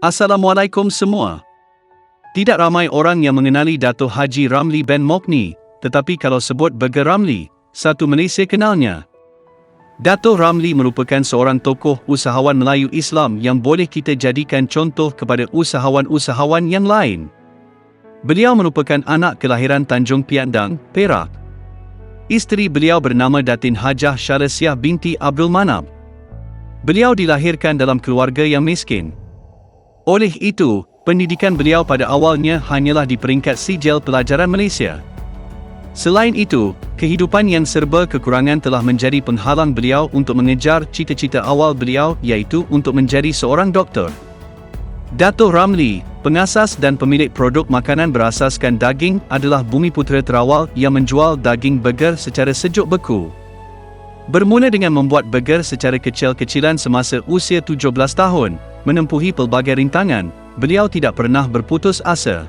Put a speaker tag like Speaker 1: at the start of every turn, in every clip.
Speaker 1: Assalamualaikum semua. Tidak ramai orang yang mengenali Dato' Haji Ramli bin Mokni, tetapi kalau sebut Burger Ramli, satu Malaysia kenalnya. Dato' Ramli merupakan seorang tokoh usahawan Melayu Islam yang boleh kita jadikan contoh kepada usahawan-usahawan yang lain. Beliau merupakan anak kelahiran Tanjung Piandang, Perak. Isteri beliau bernama Datin Hajah Syarasiah binti Abdul Manab. Beliau dilahirkan dalam keluarga yang miskin. Oleh itu, pendidikan beliau pada awalnya hanyalah di peringkat sijil pelajaran Malaysia. Selain itu, kehidupan yang serba kekurangan telah menjadi penghalang beliau untuk mengejar cita-cita awal beliau, iaitu untuk menjadi seorang doktor. Dato' Ramli, pengasas dan pemilik produk makanan berasaskan daging, adalah bumiputera terawal yang menjual daging burger secara sejuk beku. Bermula dengan membuat burger secara kecil-kecilan semasa usia 17 tahun, menempuhi pelbagai rintangan, beliau tidak pernah berputus asa.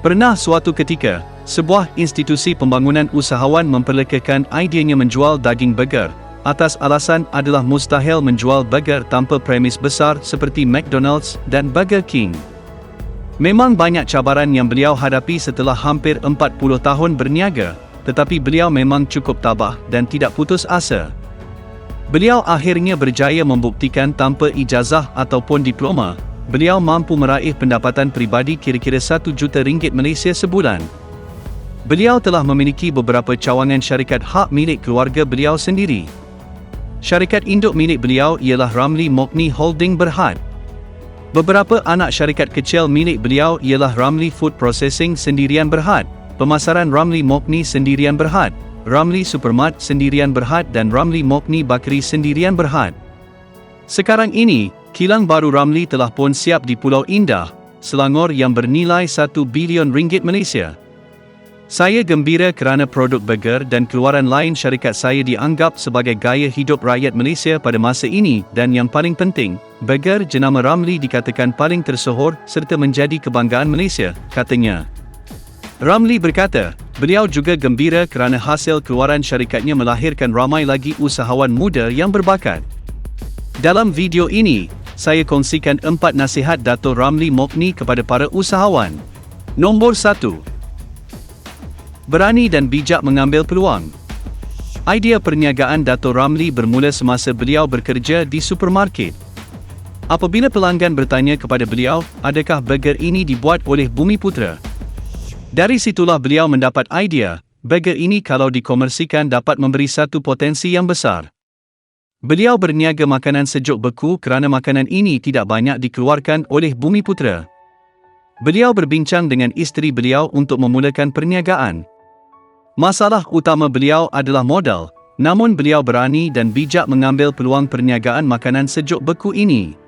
Speaker 1: Pernah suatu ketika, sebuah institusi pembangunan usahawan memperlekakan ideanya menjual daging burger, atas alasan adalah mustahil menjual burger tanpa premis besar seperti McDonald's dan Burger King. Memang banyak cabaran yang beliau hadapi setelah hampir 40 tahun berniaga, tetapi beliau memang cukup tabah dan tidak putus asa. Beliau akhirnya berjaya membuktikan tanpa ijazah ataupun diploma, beliau mampu meraih pendapatan peribadi kira-kira RM1 juta Malaysia sebulan. Beliau telah memiliki beberapa cawangan syarikat hak milik keluarga beliau sendiri. Syarikat induk milik beliau ialah Ramli Mokni Holding Berhad. Beberapa anak syarikat kecil milik beliau ialah Ramli Food Processing Sendirian Berhad, Pemasaran Ramli Mokni Sendirian Berhad, Ramli Supermart Sendirian Berhad dan Ramli Mokni Bakery Sendirian Berhad. Sekarang ini, kilang baru Ramli telah pun siap di Pulau Indah, Selangor yang bernilai RM1 bilion Malaysia. Saya gembira kerana produk burger dan keluaran lain syarikat saya dianggap sebagai gaya hidup rakyat Malaysia pada masa ini dan yang paling penting, burger jenama Ramli dikatakan paling tersohor serta menjadi kebanggaan Malaysia, katanya. Ramli berkata, beliau juga gembira kerana hasil keluaran syarikatnya melahirkan ramai lagi usahawan muda yang berbakat. Dalam video ini, saya kongsikan 4 nasihat Dato' Ramli Mokni kepada para usahawan. Nombor 1. Berani dan bijak mengambil peluang. Idea perniagaan Dato' Ramli bermula semasa beliau bekerja di supermarket. Apabila pelanggan bertanya kepada beliau, adakah burger ini dibuat oleh Bumiputera? Dari situlah beliau mendapat idea, burger ini kalau dikomersikan dapat memberi satu potensi yang besar. Beliau berniaga makanan sejuk beku kerana makanan ini tidak banyak dikeluarkan oleh Bumiputera. Beliau berbincang dengan isteri beliau untuk memulakan perniagaan. Masalah utama beliau adalah modal, namun beliau berani dan bijak mengambil peluang perniagaan makanan sejuk beku ini.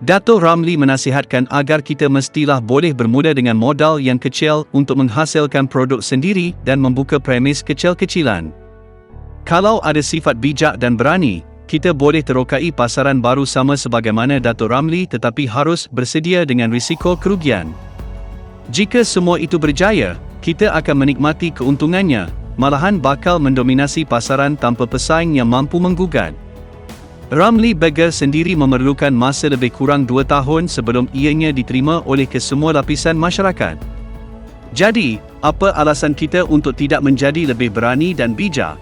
Speaker 1: Dato' Ramli menasihatkan agar kita mestilah boleh bermula dengan modal yang kecil untuk menghasilkan produk sendiri dan membuka premis kecil-kecilan. Kalau ada sifat bijak dan berani, kita boleh terokai pasaran baru sama sebagaimana Dato' Ramli, tetapi harus bersedia dengan risiko kerugian. Jika semua itu berjaya, kita akan menikmati keuntungannya, malahan bakal mendominasi pasaran tanpa pesaing yang mampu menggugat. Ramli Burger sendiri memerlukan masa lebih kurang 2 tahun sebelum ianya diterima oleh kesemua lapisan masyarakat. Jadi, apa alasan kita untuk tidak menjadi lebih berani dan bijak?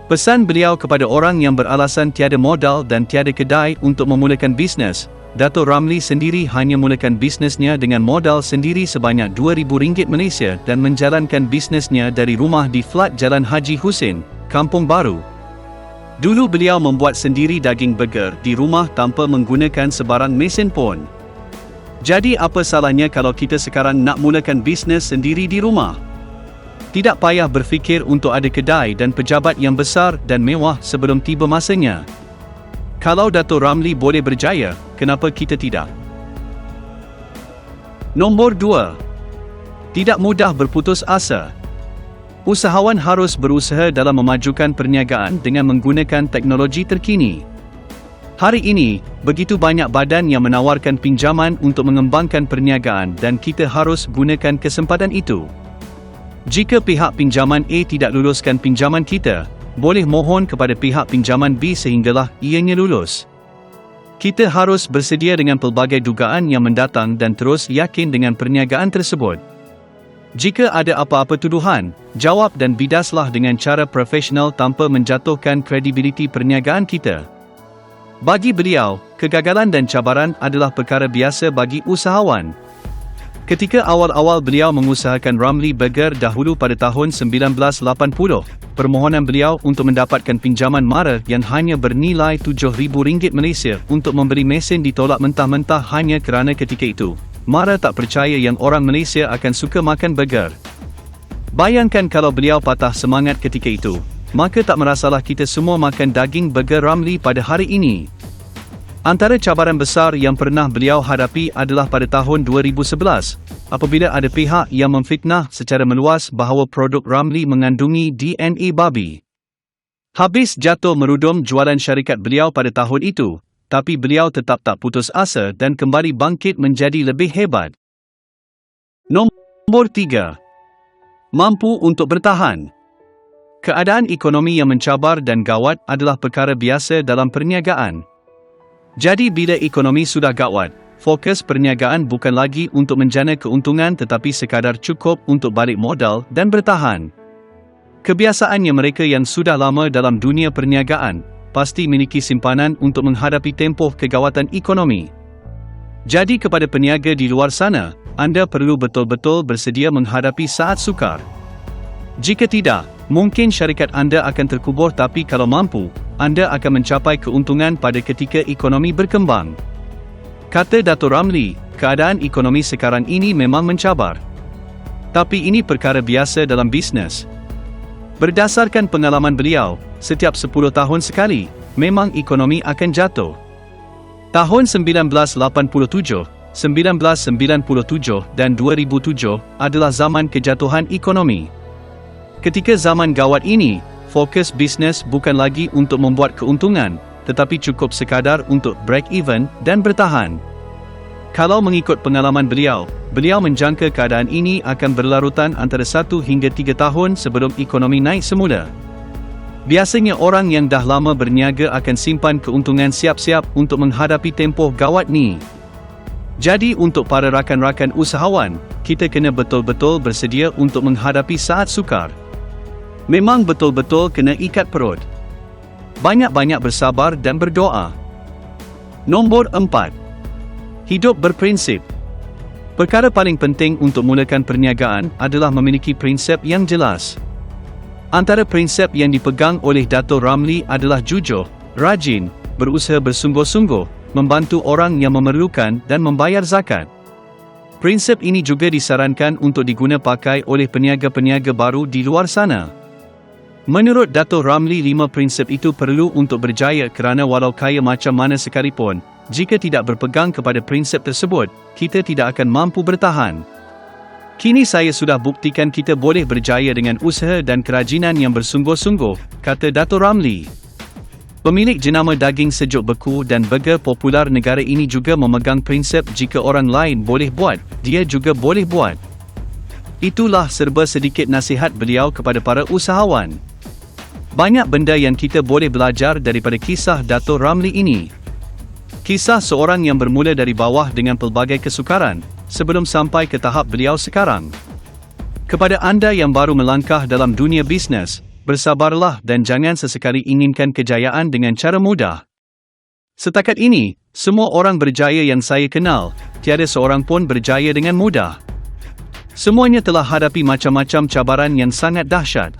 Speaker 1: Pesan beliau kepada orang yang beralasan tiada modal dan tiada kedai untuk memulakan bisnes, Dato' Ramli sendiri hanya mulakan bisnesnya dengan modal sendiri sebanyak RM2,000 Malaysia dan menjalankan bisnesnya dari rumah di flat Jalan Haji Husin, Kampung Baru. Dulu beliau membuat sendiri daging burger di rumah tanpa menggunakan sebarang mesin pun. Jadi apa salahnya kalau kita sekarang nak mulakan bisnes sendiri di rumah? Tidak payah berfikir untuk ada kedai dan pejabat yang besar dan mewah sebelum tiba masanya. Kalau Dato' Ramli boleh berjaya, kenapa kita tidak? Nombor 2. Tidak mudah berputus asa. Usahawan harus berusaha dalam memajukan perniagaan dengan menggunakan teknologi terkini. Hari ini, begitu banyak badan yang menawarkan pinjaman untuk mengembangkan perniagaan dan kita harus gunakan kesempatan itu. Jika pihak pinjaman A tidak luluskan pinjaman kita, boleh mohon kepada pihak pinjaman B sehinggalah ianya lulus. Kita harus bersedia dengan pelbagai dugaan yang mendatang dan terus yakin dengan perniagaan tersebut. Jika ada apa-apa tuduhan, jawab dan bidaslah dengan cara profesional tanpa menjatuhkan kredibiliti perniagaan kita. Bagi beliau, kegagalan dan cabaran adalah perkara biasa bagi usahawan. Ketika awal-awal beliau mengusahakan Ramly Burger dahulu pada tahun 1980, permohonan beliau untuk mendapatkan pinjaman mara yang hanya bernilai RM7,000 Malaysia untuk membeli mesin ditolak mentah-mentah hanya kerana ketika itu mara tak percaya yang orang Malaysia akan suka makan burger. Bayangkan kalau beliau patah semangat ketika itu, maka tak merasalah kita semua makan daging burger Ramly pada hari ini. Antara cabaran besar yang pernah beliau hadapi adalah pada tahun 2011, apabila ada pihak yang memfitnah secara meluas bahawa produk Ramly mengandungi DNA babi. Habis jatuh merudum jualan syarikat beliau pada tahun itu, tapi beliau tetap tak putus asa dan kembali bangkit menjadi lebih hebat. Nombor 3. Mampu untuk bertahan. Keadaan ekonomi yang mencabar dan gawat adalah perkara biasa dalam perniagaan. Jadi bila ekonomi sudah gawat, fokus perniagaan bukan lagi untuk menjana keuntungan tetapi sekadar cukup untuk balik modal dan bertahan. Kebiasaannya mereka yang sudah lama dalam dunia perniagaan, pasti memiliki simpanan untuk menghadapi tempoh kegawatan ekonomi. Jadi kepada peniaga di luar sana, anda perlu betul-betul bersedia menghadapi saat sukar. Jika tidak, mungkin syarikat anda akan terkubur, tapi kalau mampu, anda akan mencapai keuntungan pada ketika ekonomi berkembang. Kata Dato' Ramly, keadaan ekonomi sekarang ini memang mencabar. Tapi ini perkara biasa dalam bisnes. Berdasarkan pengalaman beliau, setiap 10 tahun sekali, memang ekonomi akan jatuh. Tahun 1987, 1997 dan 2007 adalah zaman kejatuhan ekonomi. Ketika zaman gawat ini, fokus bisnes bukan lagi untuk membuat keuntungan, tetapi cukup sekadar untuk break even dan bertahan. Kalau mengikut pengalaman beliau menjangka keadaan ini akan berlarutan antara 1 hingga 3 tahun sebelum ekonomi naik semula. Biasanya orang yang dah lama berniaga akan simpan keuntungan siap-siap untuk menghadapi tempoh gawat ni. Jadi untuk para rakan-rakan usahawan, kita kena betul-betul bersedia untuk menghadapi saat sukar. Memang betul-betul kena ikat perut. Banyak-banyak bersabar dan berdoa. Nombor 4. Hidup berprinsip. Perkara paling penting untuk mulakan perniagaan adalah memiliki prinsip yang jelas. Antara prinsip yang dipegang oleh Dato' Ramly adalah jujur, rajin, berusaha bersungguh-sungguh, membantu orang yang memerlukan dan membayar zakat. Prinsip ini juga disarankan untuk diguna pakai oleh peniaga-peniaga baru di luar sana. Menurut Dato' Ramly, 5 prinsip itu perlu untuk berjaya kerana walau kaya macam mana sekalipun, jika tidak berpegang kepada prinsip tersebut, kita tidak akan mampu bertahan. Kini saya sudah buktikan kita boleh berjaya dengan usaha dan kerajinan yang bersungguh-sungguh, kata Dato' Ramly. Pemilik jenama daging sejuk beku dan burger popular negara ini juga memegang prinsip jika orang lain boleh buat, dia juga boleh buat. Itulah serba sedikit nasihat beliau kepada para usahawan. Banyak benda yang kita boleh belajar daripada kisah Dato' Ramly ini. Kisah seorang yang bermula dari bawah dengan pelbagai kesukaran, sebelum sampai ke tahap beliau sekarang. Kepada anda yang baru melangkah dalam dunia bisnes, bersabarlah dan jangan sesekali inginkan kejayaan dengan cara mudah. Setakat ini, semua orang berjaya yang saya kenal, tiada seorang pun berjaya dengan mudah. Semuanya telah hadapi macam-macam cabaran yang sangat dahsyat.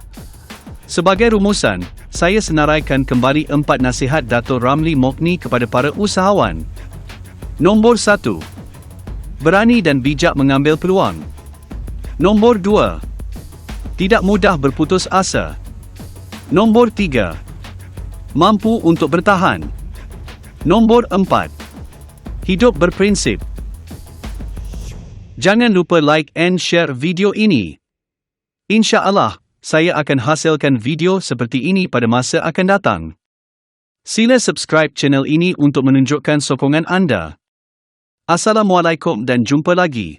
Speaker 1: Sebagai rumusan, saya senaraikan kembali 4 nasihat Dato' Ramly Mokni kepada para usahawan. Nombor 1. Berani dan bijak mengambil peluang. Nombor 2. Tidak mudah berputus asa. Nombor 3. Mampu untuk bertahan. Nombor 4. Hidup berprinsip. Jangan lupa like and share video ini. InsyaAllah, saya akan hasilkan video seperti ini pada masa akan datang. Sila subscribe channel ini untuk menunjukkan sokongan anda. Assalamualaikum dan jumpa lagi.